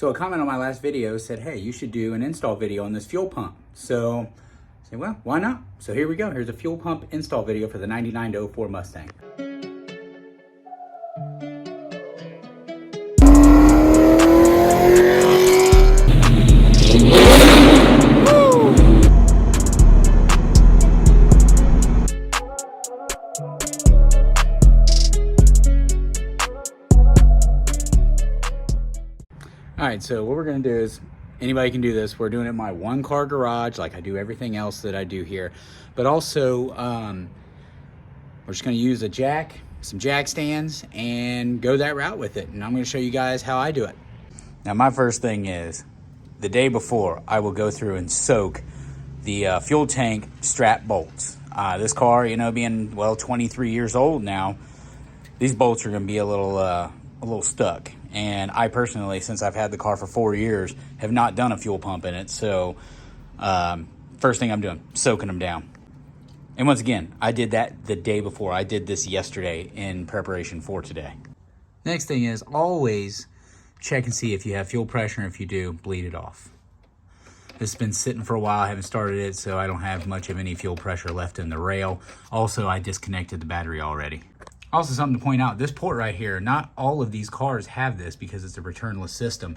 So a comment on my last video said, hey, you should do an install video on this fuel pump. So I said, well, why not? So here we go. Here's a fuel pump install video for the 99 to 04 Mustang. All right, so what we're gonna do is, anybody can do this. We're doing it in my one car garage, like I do everything else that I do here. But also, we're just gonna use a jack, some jack stands, and go that route with it. And I'm gonna show you guys how I do it. Now, my first thing is, the day before, I will go through and soak the fuel tank strap bolts. This car, you know, being, well, 23 years old now, these bolts are gonna be a little stuck. And I personally, since I've had the car for 4 years, have not done a fuel pump in it. So first thing I'm doing, soaking them down. And once again, I did that the day before. I did this yesterday in preparation for today. Next thing is, always check and see if you have fuel pressure, and if you do, bleed it off. This has been sitting for a while. I haven't started it, so I don't have much of any fuel pressure left in the rail. Also, I disconnected the battery already. Also, something to point out, this port right here, not all of these cars have this because it's a returnless system.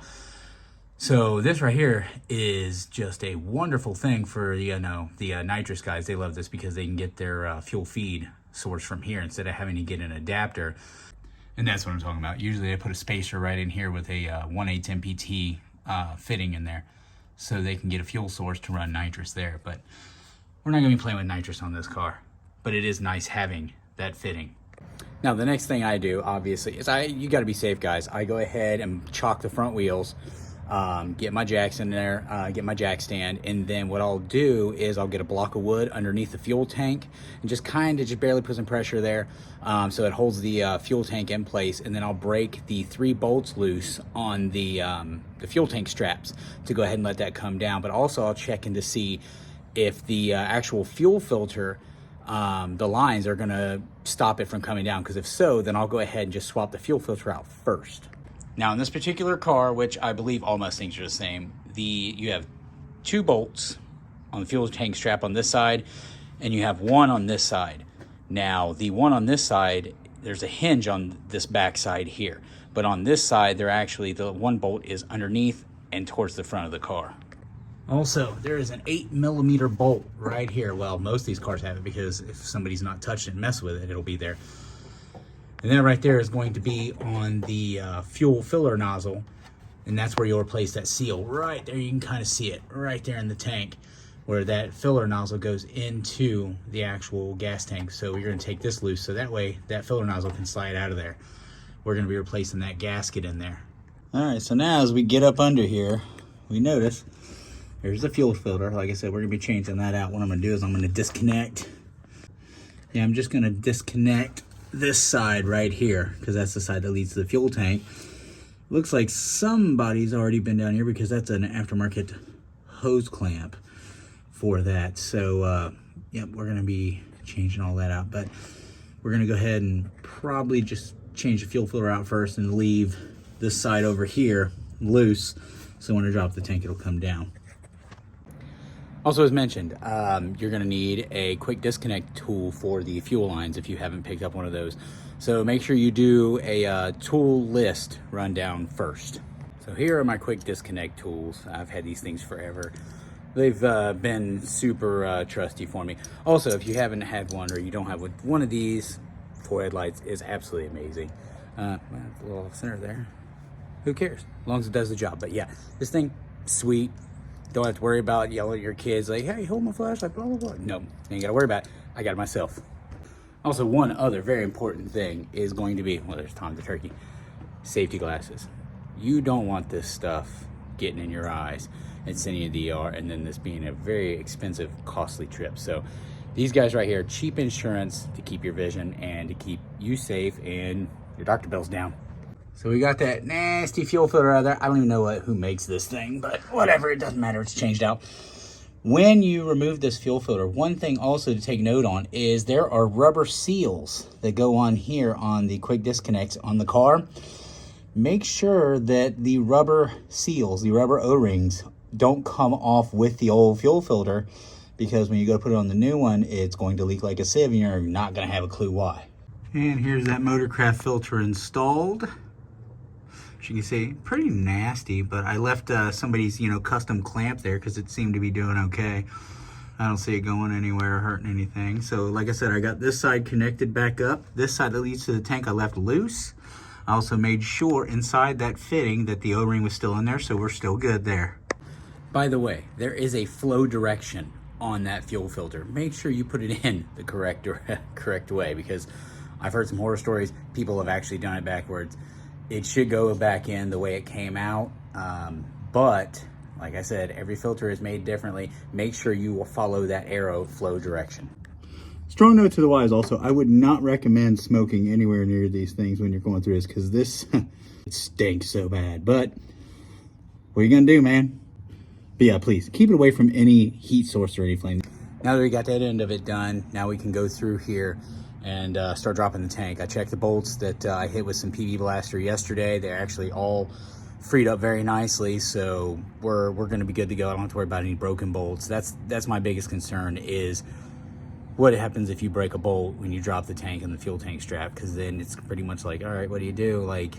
So this right here is just a wonderful thing for the nitrous guys. They love this because they can get their fuel feed source from here instead of having to get an adapter. And that's what I'm talking about. Usually they put a spacer right in here with a 1/8 MPT fitting in there so they can get a fuel source to run nitrous there. But we're not gonna be playing with nitrous on this car, but it is nice having that fitting. Now, the next thing I do, obviously, is you got to be safe, guys. I go ahead and chalk the front wheels, get my jacks in there, get my jack stand, and then what I'll do is I'll get a block of wood underneath the fuel tank and just barely put some pressure there so it holds the fuel tank in place, and then I'll break the 3 bolts loose on the fuel tank straps to go ahead and let that come down. But also I'll check in to see if the actual fuel filter, the lines are gonna stop it from coming down, because if so, then I'll go ahead and just swap the fuel filter out first. Now, in this particular car, which I believe all Mustangs are the same, you have 2 bolts on the fuel tank strap on this side, and you have 1 on this side. Now, the 1 on this side, there's a hinge on this back side here, but on this side, the 1 bolt is underneath and towards the front of the car. Also, there is an 8mm bolt right here. Well, most of these cars have it because if somebody's not touched it and messed with it, it'll be there. And then right there is going to be on the fuel filler nozzle, and that's where you'll replace that seal. Right there, you can kind of see it right there in the tank where that filler nozzle goes into the actual gas tank. So you're going to take this loose so that way that filler nozzle can slide out of there. We're going to be replacing that gasket in there. All right, so now as we get up under here, we notice there's the fuel filter. Like I said, we're gonna be changing that out. What I'm gonna do is I'm gonna disconnect. Yeah, I'm just gonna disconnect this side right here because that's the side that leads to the fuel tank. Looks like somebody's already been down here because that's an aftermarket hose clamp for that. So, yep, we're gonna be changing all that out. But we're gonna go ahead and probably just change the fuel filter out first and leave this side over here loose. So when I drop the tank, it'll come down. Also, as mentioned, you're gonna need a quick disconnect tool for the fuel lines if you haven't picked up one of those. So make sure you do a tool list rundown first. So here are my quick disconnect tools. I've had these things forever. They've been super trusty for me. Also, if you haven't had one or you don't have one of these, 4 headlights is absolutely amazing. A little center there. Who cares? As long as it does the job. But yeah, this thing, sweet. Don't have to worry about yelling at your kids like, hey, hold my flashlight, blah, blah, blah. No, you ain't gotta worry about it. I got it myself. Also, one other very important thing is going to be, well, there's Tom the turkey, safety glasses. You don't want this stuff getting in your eyes and sending you to the ER, and then this being a very expensive, costly trip. So these guys right here, cheap insurance to keep your vision and to keep you safe and your doctor bills down. So we got that nasty fuel filter out of there. I don't even know who makes this thing, but whatever, it doesn't matter, it's changed out. When you remove this fuel filter, one thing also to take note on is there are rubber seals that go on here on the quick disconnects on the car. make sure that the rubber seals, the rubber O-rings, don't come off with the old fuel filter, because when you go put it on the new one, it's going to leak like a sieve and you're not going to have a clue why. And here's that Motorcraft filter installed. As you can see, pretty nasty, but I left somebody's, custom clamp there because it seemed to be doing okay. I don't see it going anywhere or hurting anything. So like I said, I got this side connected back up. This side that leads to the tank I left loose. I also made sure inside that fitting that the O-ring was still in there, so we're still good there. By the way, there is a flow direction on that fuel filter. Make sure you put it in the correct way, because I've heard some horror stories. People have actually done it backwards. It should go back in the way it came out, but like I said, every filter is made differently. Make sure you will follow that arrow flow direction. Strong note to the wise also, I would not recommend smoking anywhere near these things when you're going through this, because this it stinks so bad. But what are you gonna do, man? But yeah, please keep it away from any heat source or any flame. Now that we got that end of it done, now we can go through here and start dropping the tank. I checked the bolts that I hit with some PV Blaster yesterday. They're actually all freed up very nicely, so we're gonna be good to go. I don't have to worry about any broken bolts. That's my biggest concern, is what happens if you break a bolt when you drop the tank and the fuel tank strap, because then it's pretty much like, all right, what do you do? Like,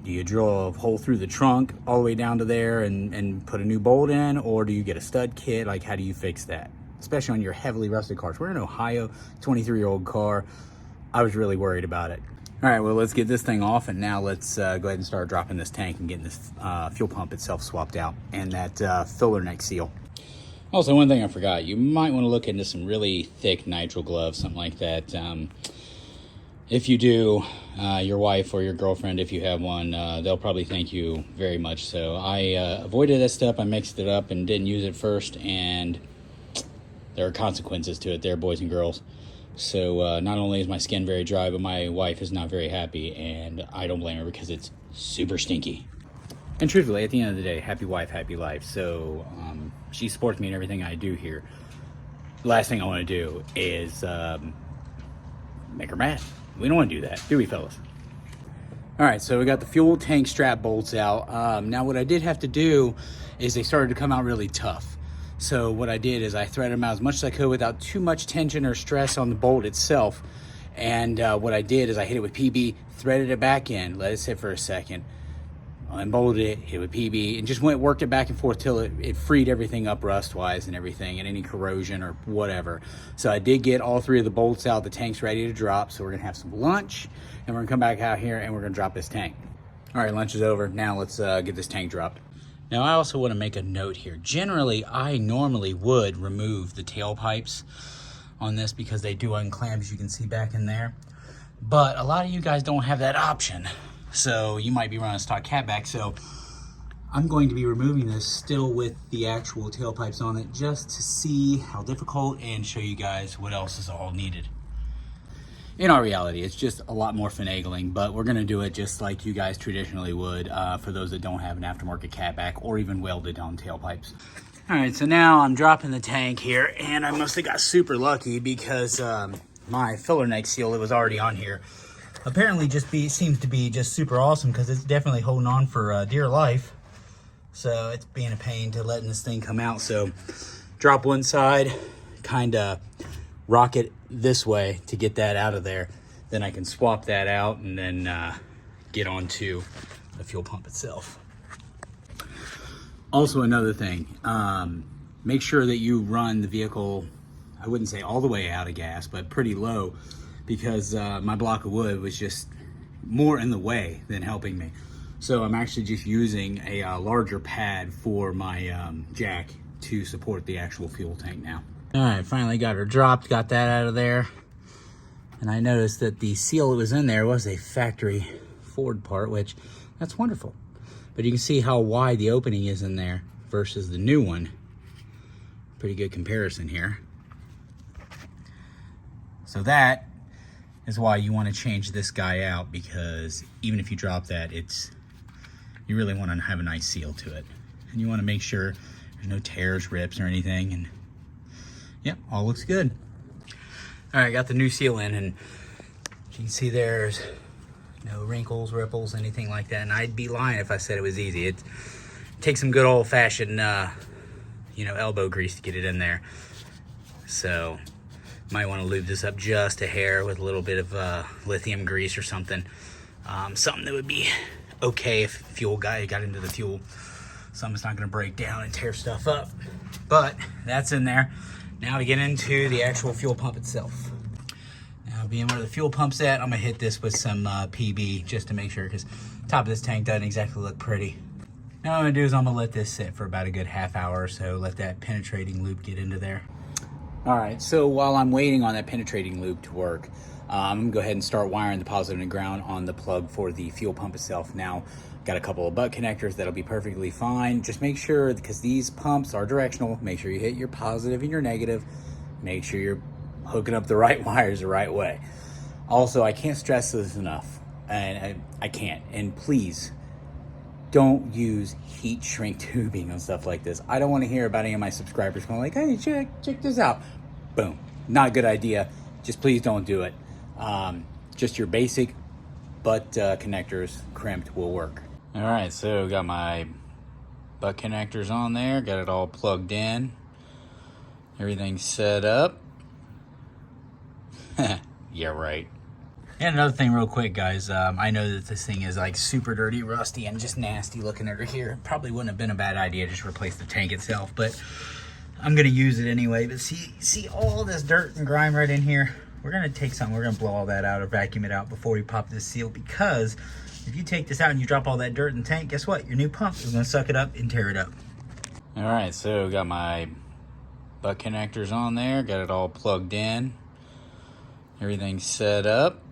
do you drill a hole through the trunk all the way down to there and put a new bolt in, or do you get a stud kit? Like, how do you fix that? Especially on your heavily rusted cars. We're in Ohio, 23-year-old car. I was really worried about it. All right, well, let's get this thing off, and now let's go ahead and start dropping this tank and getting this fuel pump itself swapped out, and that filler neck seal. Also, one thing I forgot, you might want to look into some really thick nitrile gloves, something like that. If you do, your wife or your girlfriend, if you have one, they'll probably thank you very much. So I avoided that stuff. I mixed it up and didn't use it first, and there are consequences to it there, boys and girls. So not only is my skin very dry, but my wife is not very happy, and I don't blame her because it's super stinky. And truthfully, at the end of the day, happy wife, happy life. So she supports me in everything I do here. The last thing I want to do is make her mad. We don't want to do that, do we, fellas? All right, so we got the fuel tank strap bolts out. Now what I did have to do is they started to come out really tough. So what I did is I threaded them out as much as I could without too much tension or stress on the bolt itself. And what I did is I hit it with PB, threaded it back in, let it sit for a second, unbolted it, hit with PB, and just worked it back and forth till it freed everything up rust-wise and everything, and any corrosion or whatever. So I did get all three of the bolts out. The tank's ready to drop, so we're gonna have some lunch, and we're gonna come back out here and we're gonna drop this tank. All right, lunch is over. Now let's get this tank dropped. Now I also want to make a note here. Generally, I normally would remove the tailpipes on this because they do unclamp, as you can see back in there. But a lot of you guys don't have that option. So you might be running stock catback. So I'm going to be removing this still with the actual tailpipes on it, just to see how difficult and show you guys what else is all needed. In our reality, it's just a lot more finagling, but we're gonna do it just like you guys traditionally would for those that don't have an aftermarket catback or even welded on tailpipes. All right, so now I'm dropping the tank here, and I must have got super lucky because my filler neck seal that was already on here apparently seems to be just super awesome, because it's definitely holding on for dear life. So it's being a pain to letting this thing come out. So drop one side, kind of rock it this way to get that out of there. Then I can swap that out and then get onto the fuel pump itself. Also, another thing, make sure that you run the vehicle, I wouldn't say all the way out of gas, but pretty low, because my block of wood was just more in the way than helping me. So I'm actually just using a larger pad for my jack to support the actual fuel tank now. All right, finally got her dropped, got that out of there. And I noticed that the seal that was in there was a factory Ford part, which that's wonderful. But you can see how wide the opening is in there versus the new one. Pretty good comparison here. So that is why you want to change this guy out, because even if you drop that, you really want to have a nice seal to it. And you want to make sure there's no tears, rips, or anything. And yep, all looks good. All right, got the new seal in, and you can see there's No wrinkles, ripples, anything like that. And I'd be lying if I said it was easy. It takes some good old-fashioned, you know, elbow grease to get it in there. So, might want to lube this up just a hair with a little bit of lithium grease or something. Something that would be okay if fuel got into the fuel. Something's not going to break down and tear stuff up. But that's in there. Now we get into the actual fuel pump itself. Now, being where the fuel pump's at, I'm going to hit this with some PB just to make sure, because the top of this tank doesn't exactly look pretty. Now what I'm going to do is I'm going to let this sit for about a good half hour or so, let that penetrating lube get into there. All right, so while I'm waiting on that penetrating lube to work, I'm going to go ahead and start wiring the positive and ground on the plug for the fuel pump itself. Now, got a couple of butt connectors that'll be perfectly fine. Just make sure, because these pumps are directional, make sure you hit your positive and your negative. Make sure you're hooking up the right wires the right way. Also, I can't stress this enough, and I can't. And please, don't use heat shrink tubing on stuff like this. I don't want to hear about any of my subscribers going like, hey, check this out. Boom. Not a good idea. Just please don't do it. Just your basic butt connectors crimped will work. All right, so got my butt connectors on there. Got it all plugged in. Everything's set up. Yeah, right. And another thing real quick, guys, I know that this thing is like super dirty, rusty, and just nasty looking under here. Probably wouldn't have been a bad idea to just replace the tank itself, but I'm gonna use it anyway. But see all this dirt and grime right in here? We're gonna take some, we're gonna blow all that out or vacuum it out before we pop this seal, because if you take this out and you drop all that dirt in the tank, guess what? Your new pump is gonna suck it up and tear it up. All right, so got my butt connectors on there, got it all plugged in. Everything's set up.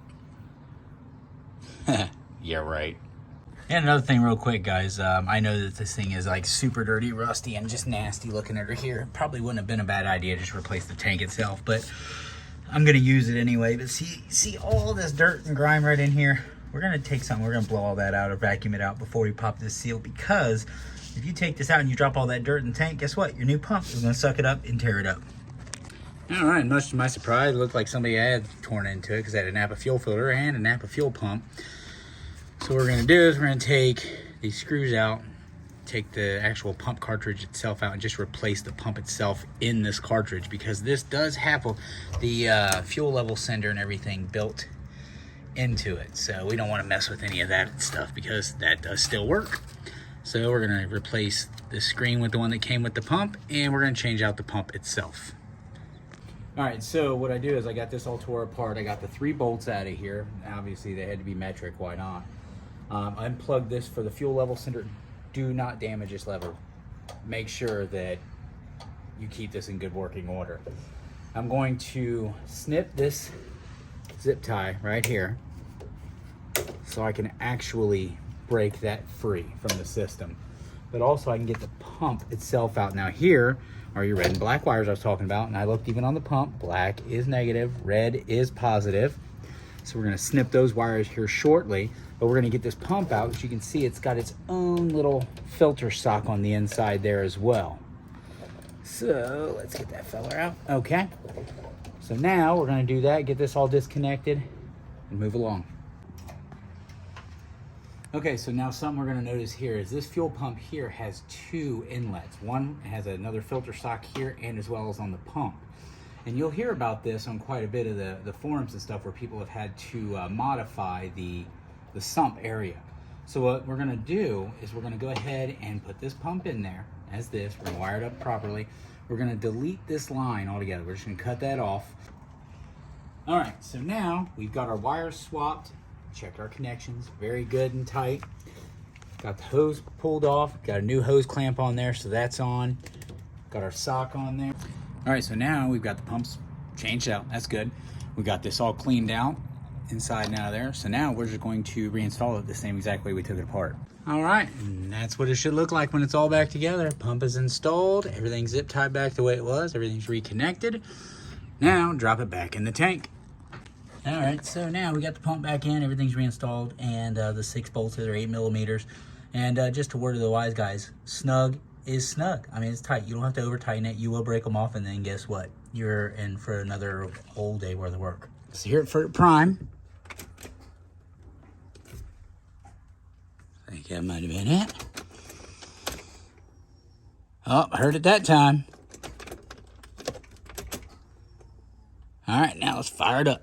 Yeah, right. And another thing real quick, guys, I know that this thing is like super dirty, rusty, and just nasty looking under here. Probably wouldn't have been a bad idea to just replace the tank itself, but I'm gonna use it anyway. But see all this dirt and grime right in here? We're gonna take some, we're gonna blow all that out or vacuum it out before we pop this seal, because if you take this out and you drop all that dirt in the tank, guess what? Your new pump is gonna suck it up and tear it up. All right, much to my surprise, it looked like somebody had torn into it because it had a Napa fuel filter and a Napa fuel pump. So what we're gonna do is we're gonna take these screws out, take the actual pump cartridge itself out, and just replace the pump itself in this cartridge, because this does have the fuel level sender and everything built into it. So we don't wanna mess with any of that stuff, because that does still work. So we're gonna replace the screen with the one that came with the pump, and we're gonna change out the pump itself. All right, so what I do is I got this all tore apart. I got the 3 bolts out of here. Obviously, they had to be metric, why not? Unplug this for the fuel level sender. Do not damage this lever. Make sure that you keep this in good working order. I'm going to snip this zip tie right here so I can actually break that free from the system. But also I can get the pump itself out. Now here are your red and black wires I was talking about, and I looked even on the pump. Black is negative, red is positive. So we're gonna snip those wires here shortly, but we're gonna get this pump out. As you can see, it's got its own little filter sock on the inside there as well. So let's get that fella out. Okay, so now we're gonna do that, get this all disconnected and move along. Okay, so now something we're gonna notice here is this fuel pump here has 2 inlets. One has another filter sock here, and as well as on the pump. And you'll hear about this on quite a bit of the forums and stuff, where people have had to modify the sump area. So what we're gonna do is we're gonna go ahead and put this pump in there as this. We're gonna wire it up properly. We're gonna delete this line altogether. We're just gonna cut that off. All right, so now we've got our wires swapped. Checked our connections, very good and tight. Got the hose pulled off, got a new hose clamp on there, so that's on. Got our sock on there. All right, so now we've got the pumps changed out, that's good. We got this all cleaned out, inside and out of there. So now we're just going to reinstall it the same exact way we took it apart. All right, and that's what it should look like when it's all back together. Pump is installed, everything's zip tied back the way it was, everything's reconnected. Now drop it back in the tank. All right, so now we got the pump back in, everything's reinstalled, and the 6 bolts are 8 millimeters. And just a word to the wise guys, snug is snug. I mean, it's tight. You don't have to over tighten it. You will break them off, and then guess what? You're in for another whole day worth of work. So here at Furt Prime, think that might have been it. Oh, I heard it that time. All right, now let's fire it up.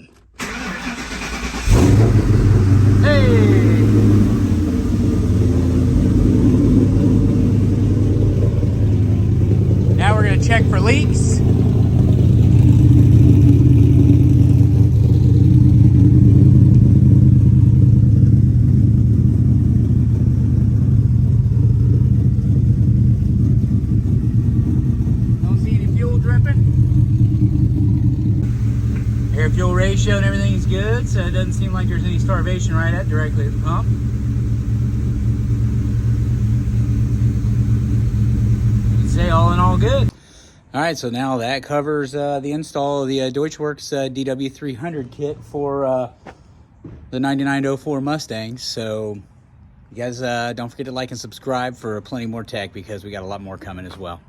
Hey! Now we're gonna check for leaks. Air fuel ratio and everything is good, so it doesn't seem like there's any starvation right at directly at the pump. You'd say all in all good. All right, so now that covers the install of the Deatschwerks Dw300 kit for the 9904 Mustangs. So you guys don't forget to like and subscribe for plenty more tech, because we got a lot more coming as well.